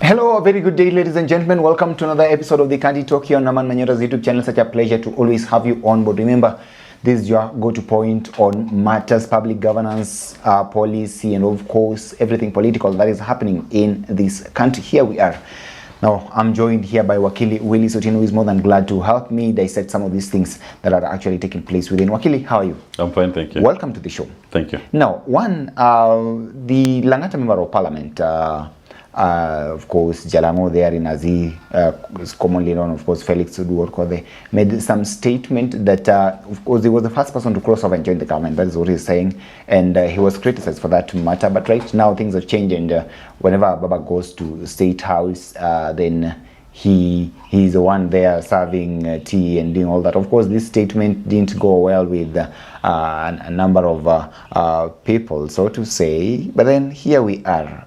Hello, a very good day, ladies and gentlemen. Welcome to another episode of the Candy Talk here on Naman Manyora's YouTube channel. Such a pleasure to always have you on board. Remember, this is your go-to point on matters, public governance, policy, and of course, everything political that is happening in this country. Here we are. Now, I'm joined here by Wakili Willie Sotino, who is more than glad to help me dissect some of these things that are actually taking place within. Wakili, how are you? I'm fine, thank you. Welcome to the show. Thank you. Now, the Langata Member of Parliament, of course, Jalango there in Azi, is commonly known, of course, Felix Uduorkode, made some statement that, of course, he was the first person to cross over and join the government. That is what he's saying. And he was criticized for that matter. But right now, things have changed. And whenever Baba goes to State House, then he's the one there serving tea and doing all that. Of course, this statement didn't go well with a number of people, so to say. But then here we are.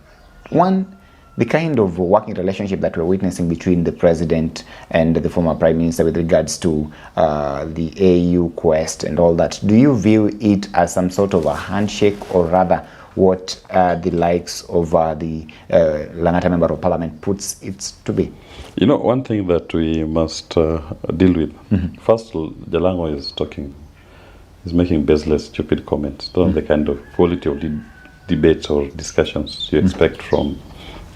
The kind of working relationship that we're witnessing between the president and the former prime minister with regards to the AU quest and all that, do you view it as some sort of a handshake, or rather what the likes of the Langata Member of Parliament puts it to be? You know, one thing that we must deal with, first, Jalango is making baseless, stupid comments. Those are the kind of quality of debates or discussions you expect from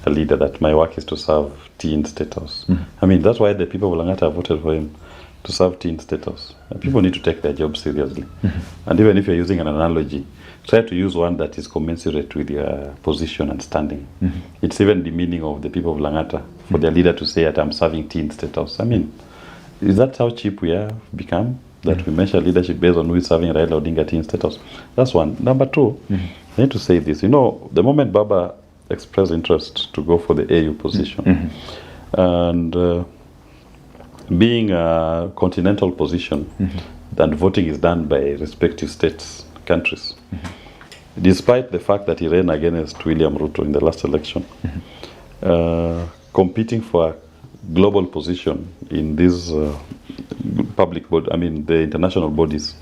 a leader, that my work is to serve tea in State House. I mean, that's why the people of Langata voted for him, to serve tea in State House. And people need to take their job seriously. And even if you're using an analogy, try to use one that is commensurate with your position and standing. It's even the meaning of the people of Langata for their leader to say that I'm serving tea in State House. I mean, is that how cheap we have become? That we measure leadership based on who is serving Raila Odinga tea in State House? That's one. Number two, I need to say this. You know, the moment Baba expressed interest to go for the AU position, and being a continental position, then voting is done by respective states, countries. Despite the fact that he ran against William Ruto in the last election, competing for a global position in these public body, I mean the international bodies,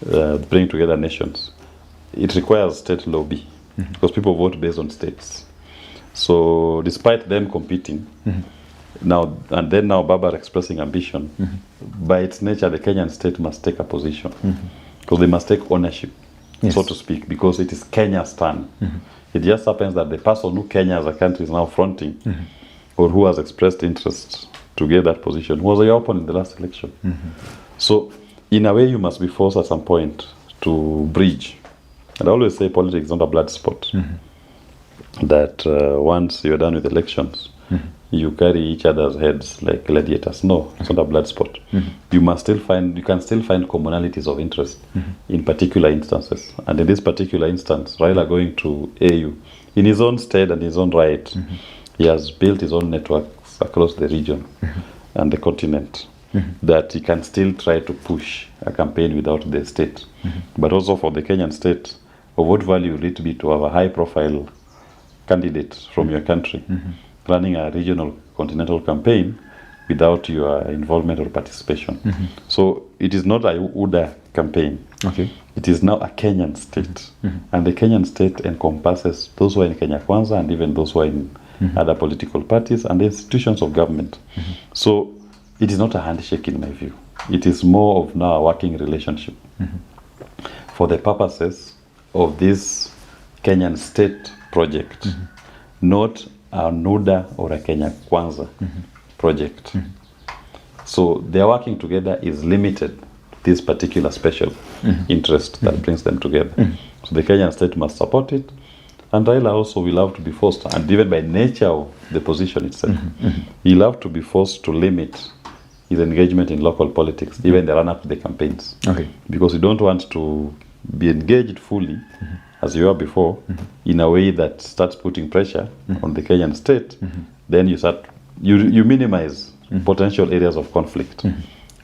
bringing together nations, it requires state lobby. Because people vote based on states. So despite them competing, now Baba expressing ambition, by its nature the Kenyan state must take a position. Because they must take ownership, so to speak, because it is Kenya's turn. It just happens that the person who Kenya as a country is now fronting, or who has expressed interest to get that position, was your opponent in the last election. So in a way you must be forced at some point to bridge. And I always say politics is not a blood sport. That once you're done with elections, you carry each other's heads like gladiators. No, it's not a blood sport. You can still find commonalities of interest in particular instances. And in this particular instance, Raila going to AU, in his own stead and his own right, he has built his own networks across the region and the continent, that he can still try to push a campaign without the state. But also for the Kenyan state, of what value will it be to have a high-profile candidate from your country running a regional continental campaign without your involvement or participation? So it is not a UDA campaign. It is now a Kenyan state. And the Kenyan state encompasses those who are in Kenya Kwanza and even those who are in other political parties and the institutions of government. So it is not a handshake in my view. It is more of now a working relationship for the purposes of this Kenyan state project, not a NUDA or a Kenya Kwanza project. So their working together is limited to this particular special interest that brings them together. So the Kenyan state must support it, and Raila also will have to be forced, and even by nature of the position itself, he'll have to be forced to limit his engagement in local politics, even the run-up to the campaigns. Because you don't want to be engaged fully, as you were before, in a way that starts putting pressure on the Kenyan state. Then you minimize potential areas of conflict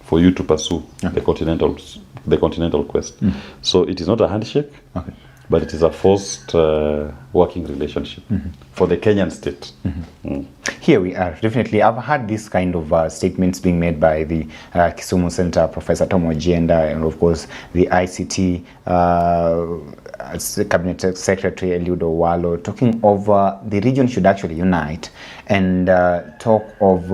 for you to pursue the continental quest. So it is not a handshake, but it is a forced working relationship for the Kenyan state. Here we are. Definitely, I've heard this kind of statements being made by the Kisumu Center, Professor Tom Ojienda, and of course the ICT Cabinet Secretary Eliud Owalo, talking of the region should actually unite and talk of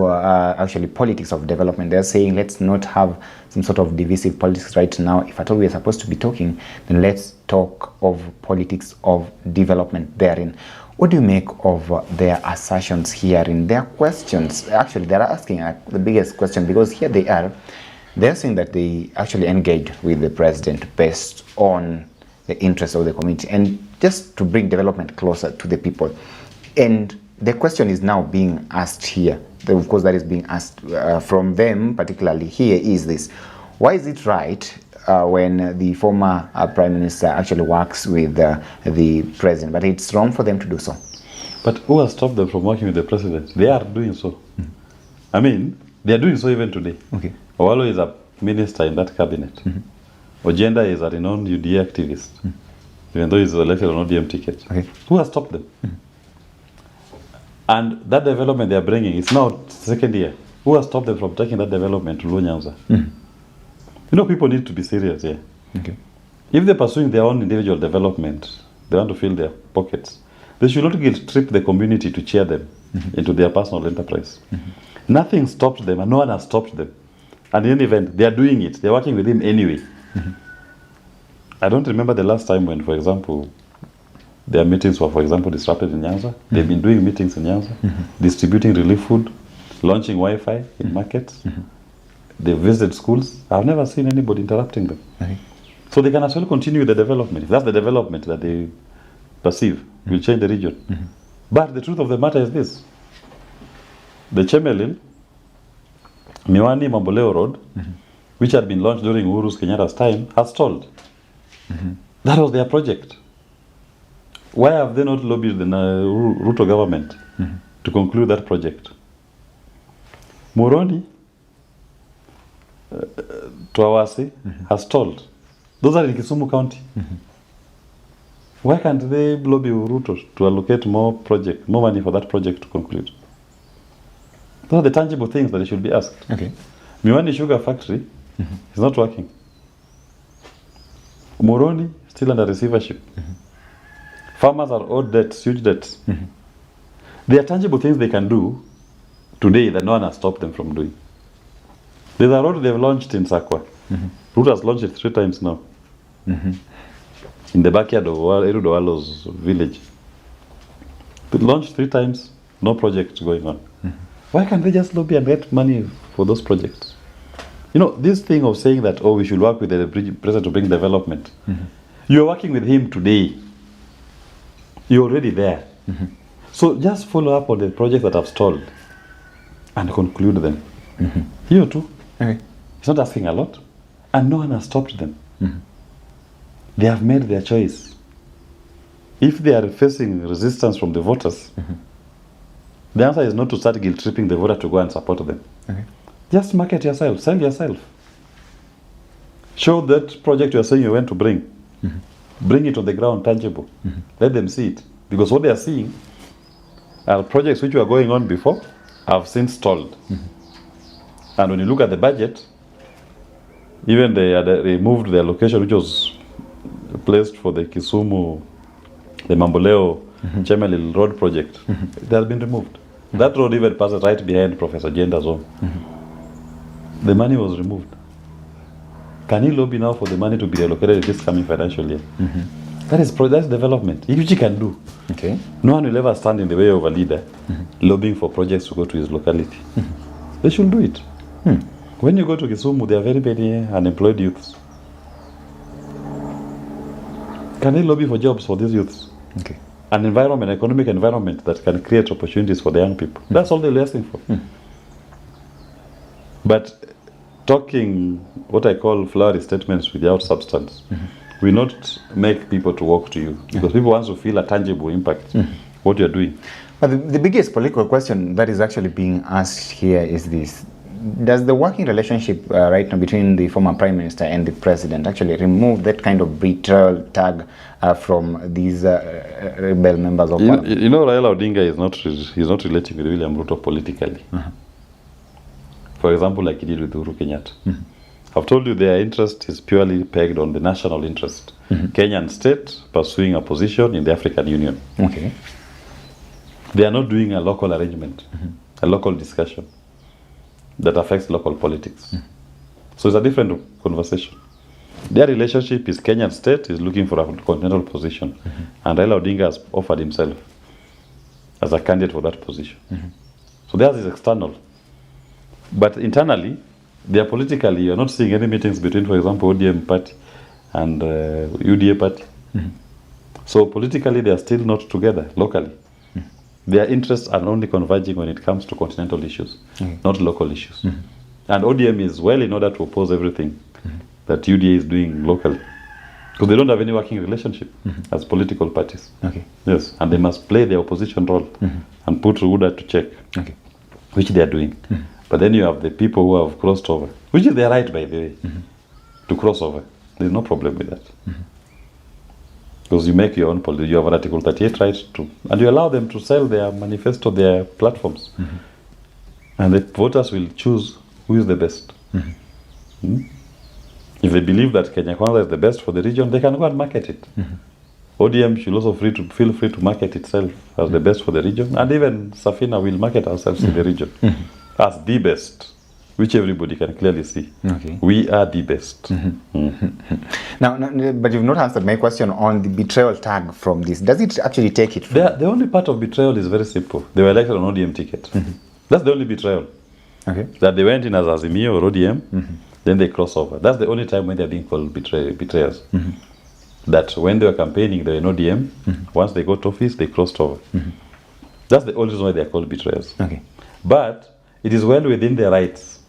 actually politics of development. They're saying let's not have some sort of divisive politics right now. If at all we're supposed to be talking, then let's talk of politics of development therein. What do you make of their assertions here in their questions? Actually, they're asking the biggest question, because here they're saying that they actually engage with the president based on the interests of the community and just to bring development closer to the people. And the question is now being asked here. Of course, that is being asked from them, particularly here, is this: why is it right when the former Prime Minister actually works with the President, but it's wrong for them to do so? But who has stopped them from working with the President? They are doing so. I mean, they are doing so even today. Okay. Owalo is a minister in that cabinet. Ojienda is a renowned UDA activist, even though he's elected on ODM ticket. Okay. Who has stopped them? And that development they are bringing, it's now second year. Who has stopped them from taking that development to Nyanza? You know, people need to be serious here. Okay. If they're pursuing their own individual development, they want to fill their pockets, they should not guilt-trip the community to cheer them into their personal enterprise. Nothing stopped them, and no one has stopped them. And in any event, they are doing it. They're working with him anyway. I don't remember the last time when, for example, their meetings were, for example, disrupted in Nyanza. They've been doing meetings in Nyanza, distributing relief food, launching Wi-Fi in markets. They've visited schools. I've never seen anybody interrupting them. Okay. So they can as well continue the development. If that's the development that they perceive, will change the region. But the truth of the matter is this: the Chemelil, Miwani Mamboleo Road, which had been launched during Uhuru Kenyatta's time, has stalled. That was their project. Why have they not lobbied the Ruto government to conclude that project? Moroni, Twawasi, has stalled. Those are in Kisumu County. Why can't they lobby Ruto to allocate more money for that project to conclude? Those are the tangible things that they should be asked. Okay. Miwani Sugar Factory is not working. Moroni still under receivership. Farmers are owed debts, huge debts. There are tangible things they can do today that no one has stopped them from doing. There's a road they've launched in Sakwa. Ruto has launched it 3 times now. In the backyard of Eliud Owalo's village. They launched 3 times, no project going on. Why can't they just lobby and get money for those projects? You know, this thing of saying that, oh, we should work with the president to bring development. You're working with him today. You're already there. So just follow up on the projects that have stalled and conclude them. You too. Okay. It's not asking a lot. And no one has stopped them. They have made their choice. If they are facing resistance from the voters, the answer is not to start guilt-tripping the voter to go and support them. Okay. Just market yourself, sell yourself. Show that project you're saying you went to bring. Bring it on the ground, tangible. Let them see it. Because what they are seeing are projects which were going on before, have since stalled. And when you look at the budget, even they had removed the allocation which was placed for the Kisumu, the Mamboleo Chemelil road project. It has been removed. That road even passes right behind Professor Jenda's home. The money was removed. Can he lobby now for the money to be allocated this coming financial year? That's development, which he can do. Okay. No one will ever stand in the way of a leader lobbying for projects to go to his locality. They should do it. When you go to Kisumu, there are very many unemployed youths. Can they lobby for jobs for these youths? Okay. An environment, economic environment that can create opportunities for the young people. That's all they're asking for. But talking what I call flowery statements without substance will not make people to walk to you, because people want to feel a tangible impact what you're doing. But the biggest political question that is actually being asked here is this: does the working relationship right now between the former Prime Minister and the President actually remove that kind of betrayal tag from these rebel members of Parliament? You know, Raila Odinga is not relating with William Ruto politically. For example, like he did with Uhuru Kenyatta. I've told you their interest is purely pegged on the national interest. Kenyan state pursuing a position in the African Union. Okay. They are not doing a local arrangement, a local discussion that affects local politics. So it's a different conversation. Their relationship is Kenyan state is looking for a continental position, and Raila Odinga has offered himself as a candidate for that position. So theirs is external. But internally, they are politically, you're not seeing any meetings between, for example, ODM party and UDA party. So politically, they are still not together locally. Their interests are only converging when it comes to continental issues, not local issues. And ODM is well in order to oppose everything that UDA is doing locally. Because they don't have any working relationship as political parties. Okay. Yes, and they must play their opposition role and put Ruda to check, which they are doing. But then you have the people who have crossed over, which is their right, by the way, to cross over. There's no problem with that. Because you make your own policy. You have an Article 38 right to, and you allow them to sell their manifesto, their platforms. And the voters will choose who is the best. If they believe that Kenya Kwanza is the best for the region, they can go and market it. ODM should also feel free to market itself as the best for the region. And even Safina will market ourselves in the region as the best, which everybody can clearly see. We are the best. Now, but you've not answered my question on the betrayal tag from this. Does it actually take it? The only part of betrayal is very simple. They were elected on ODM ticket. That's the only betrayal. That they went in as Azimio or ODM, then they cross over. That's the only time when they're being called betrayers. That when they were campaigning, they were in ODM. Once they got office, they crossed over. That's the only reason why they are called betrayers. But it is well within their rights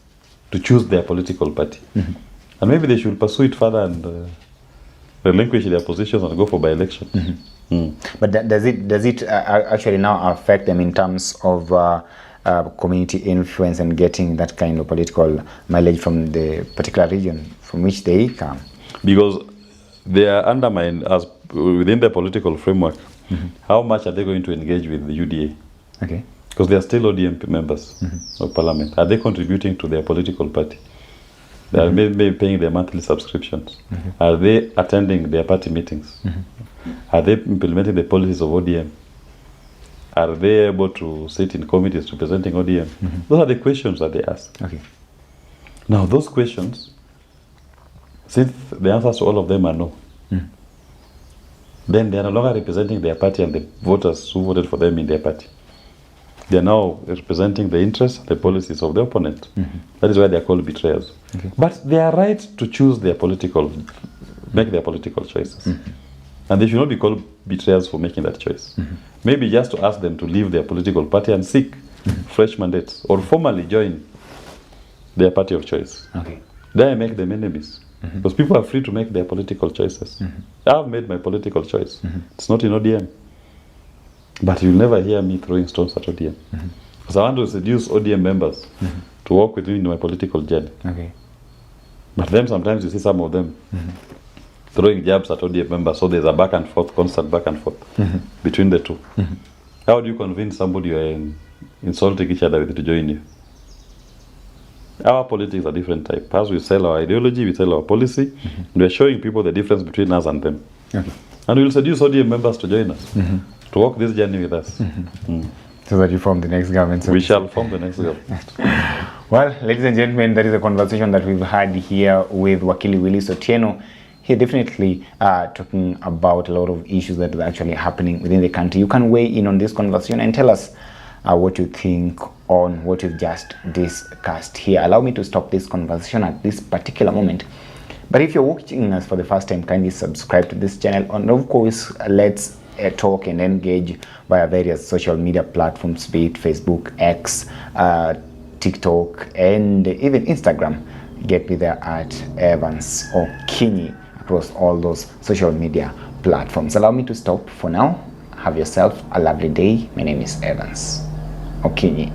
to choose their political party. And maybe they should pursue it further and relinquish their positions and go for by-election. But does it actually now affect them in terms of community influence and getting that kind of political mileage from the particular region from which they come? Because they are undermined as within their political framework. How much are they going to engage with the UDA? Because they are still ODM members of parliament. Are they contributing to their political party? They are maybe paying their monthly subscriptions. Are they attending their party meetings? Are they implementing the policies of ODM? Are they able to sit in committees representing ODM? Those are the questions that they ask. Now, those questions, since the answers to all of them are no, then they are no longer representing their party and the voters who voted for them in their party. They are now representing the interests, the policies of the opponent. That is why they are called betrayers. But they are right to choose their make their political choices. And they should not be called betrayers for making that choice. Maybe just to ask them to leave their political party and seek fresh mandates or formally join their party of choice. Then I make them enemies. Because people are free to make their political choices. I've made my political choice. It's not in ODM. But you'll never hear me throwing stones at ODM. Because I want to seduce ODM members to work with me in my political journey. But then sometimes you see some of them throwing jabs at ODM members, so there's a back and forth, constant back and forth between the two. How do you convince somebody you're insulting each other with to join you? Our politics are different type. As we sell our ideology, we sell our policy, and we're showing people the difference between us and them. And we'll seduce ODM members to join us, to walk this journey with us. So that you form the next government. We shall form the next government. Well, ladies and gentlemen, that is a conversation that we've had here with Wakili Willis Otieno. Here definitely talking about a lot of issues that are actually happening within the country. You can weigh in on this conversation and tell us what you think on what you've just discussed here. Allow me to stop this conversation at this particular moment. But if you're watching us for the first time, kindly subscribe to this channel. And of course, let's talk and engage via various social media platforms, be it Facebook, X, TikTok, and even Instagram. Get me there at Evans Okinyi across all those social media platforms. Allow me to stop for now. Have yourself a lovely day. My name is Evans Okinyi.